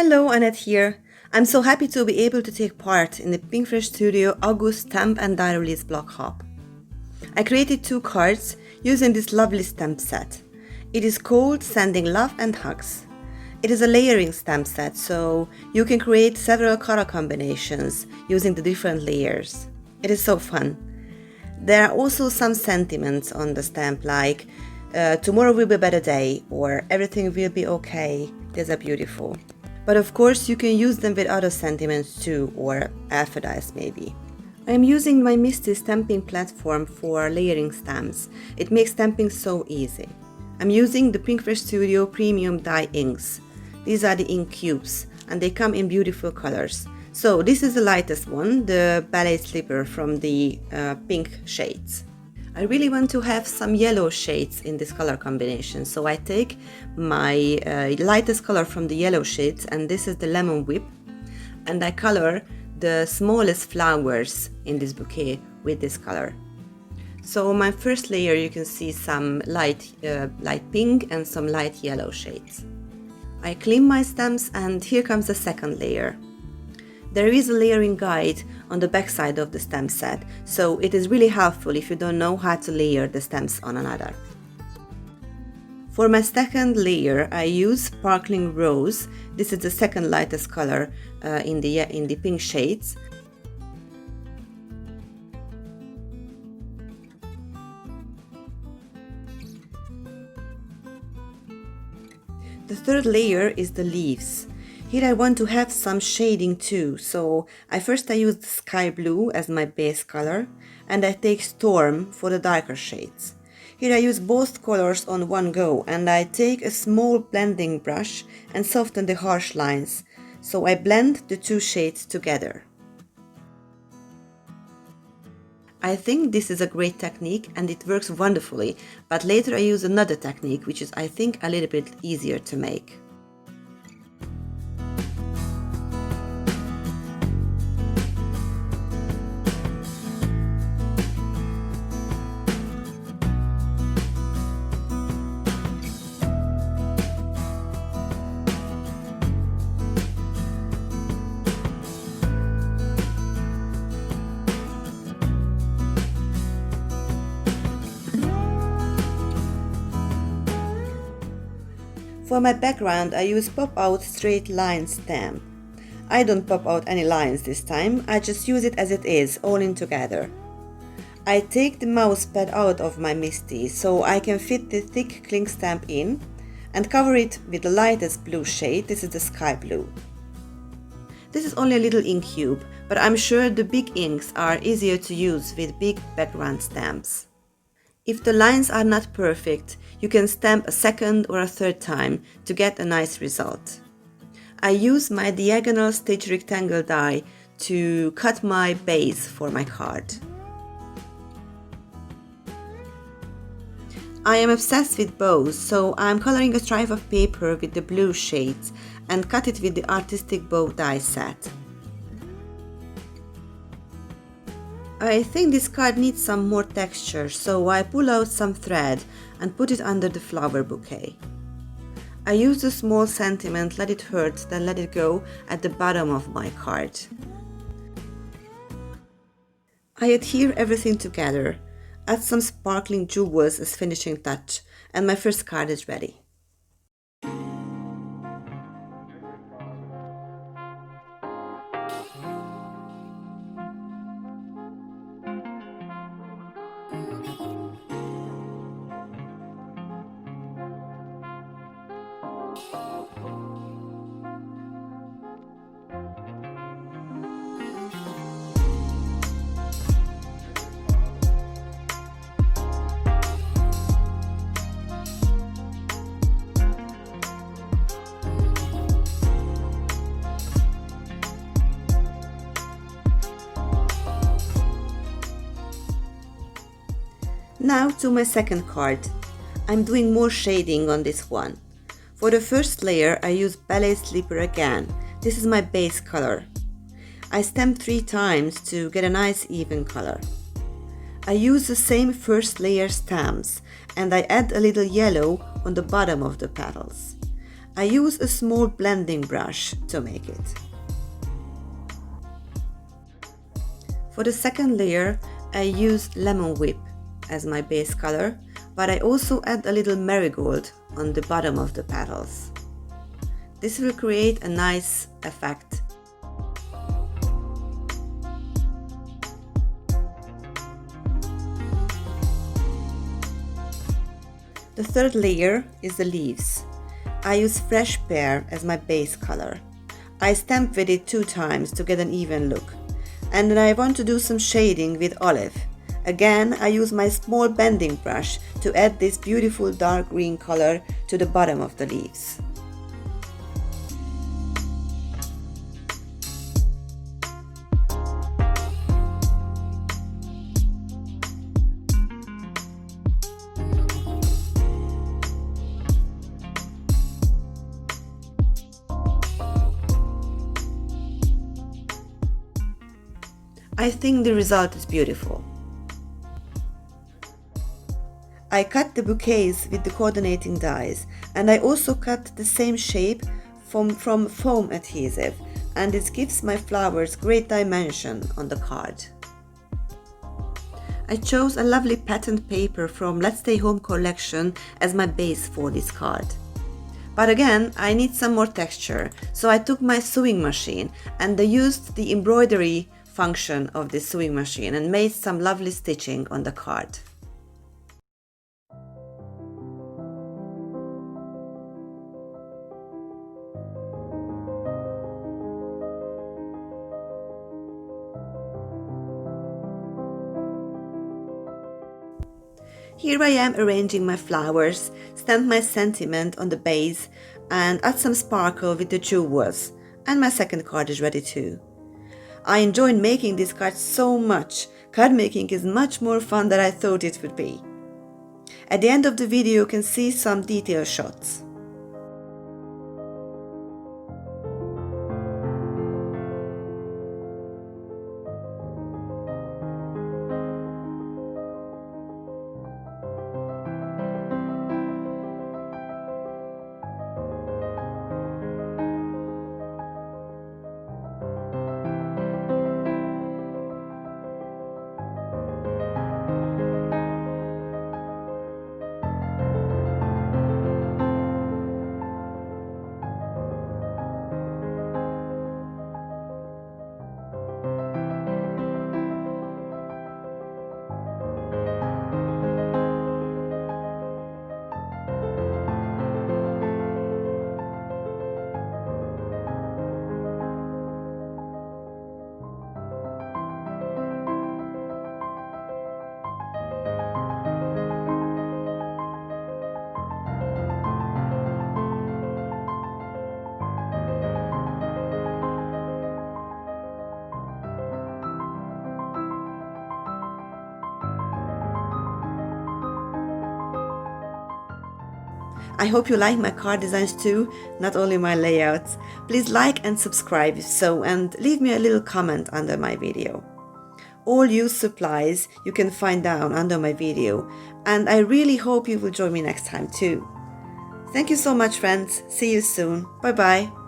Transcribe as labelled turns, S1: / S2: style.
S1: Hello, Anett here. I'm so happy to be able to take part in the Pinkfresh Studio August stamp and die release block hop. I created 2 cards using this lovely stamp set. It is called Sending Love and Hugs. It is a layering stamp set, so you can create several color combinations using the different layers. It is so fun. There are also some sentiments on the stamp like tomorrow will be a better day or everything will be okay. These are beautiful. But of course you can use them with other sentiments too, or alphabets maybe. I am using my Misty stamping platform for layering stamps. It makes stamping so easy. I'm using the Pinkfresh Studio Premium Die inks. These are the ink cubes and they come in beautiful colors. So this is the lightest one, the ballet slipper from the pink shades. I really want to have some yellow shades in this color combination, so I take my lightest color from the yellow shades, and this is the Lemon Whip, and I color the smallest flowers in this bouquet with this color. So my first layer you can see some light pink and some light yellow shades. I clean my stamps and here comes the second layer. There is a layering guide on the back side of the stamp set, so it is really helpful if you don't know how to layer the stamps on another. For my second layer I use Sparkling Rose. This is the second lightest color in the pink shades. The third layer is the leaves. Here I want to have some shading too, so I use the sky blue as my base color and I take Storm for the darker shades. Here I use both colors on one go and I take a small blending brush and soften the harsh lines, so I blend the 2 shades together. I think this is a great technique and it works wonderfully, but later I use another technique which is I think a little bit easier to make. For my background I use Pop Out Straight Line stamp. I don't pop out any lines this time, I just use it as it is, all in together. I take the mouse pad out of my Misty so I can fit the thick cling stamp in and cover it with the lightest blue shade. This is the sky blue. This is only a little ink cube, but I'm sure the big inks are easier to use with big background stamps. If the lines are not perfect, you can stamp a second or a third time to get a nice result. I use my diagonal stitch rectangle die to cut my base for my card. I am obsessed with bows, so I'm coloring a stripe of paper with the blue shades and cut it with the artistic bow die set. I think this card needs some more texture, so I pull out some thread and put it under the flower bouquet. I use a small sentiment, let it hurt, then let it go at the bottom of my card. I adhere everything together, add some sparkling jewels as finishing touch, and my first card is ready. Now to my second card. I'm doing more shading on this one. For the first layer I use Ballet Slipper again. This is my base color. I stamp 3 times to get a nice even color. I use the same first layer stamps and I add a little yellow on the bottom of the petals. I use a small blending brush to make it. For the second layer, I use lemon whip as my base color, but I also add a little marigold on the bottom of the petals. This will create a nice effect. The third layer is the leaves. I use fresh pear as my base color. I stamp with it 2 times to get an even look. And then I want to do some shading with olive. Again, I use my small bending brush to add this beautiful dark green color to the bottom of the leaves. I think the result is beautiful. I cut the bouquets with the coordinating dies, and I also cut the same shape from foam adhesive, and it gives my flowers great dimension on the card. I chose a lovely patterned paper from Let's Stay Home collection as my base for this card. But again, I need some more texture, so I took my sewing machine and I used the embroidery function of the sewing machine and made some lovely stitching on the card. Here I am arranging my flowers, stamp my sentiment on the base and add some sparkle with the jewels, and my second card is ready too. I enjoyed making this card so much. Card making is much more fun than I thought it would be. At the end of the video you can see some detail shots. I hope you like my card designs too, not only my layouts. Please like and subscribe if so, and leave me a little comment under my video. All used supplies you can find down under my video, and I really hope you will join me next time too. Thank you so much, friends. See you soon. Bye bye.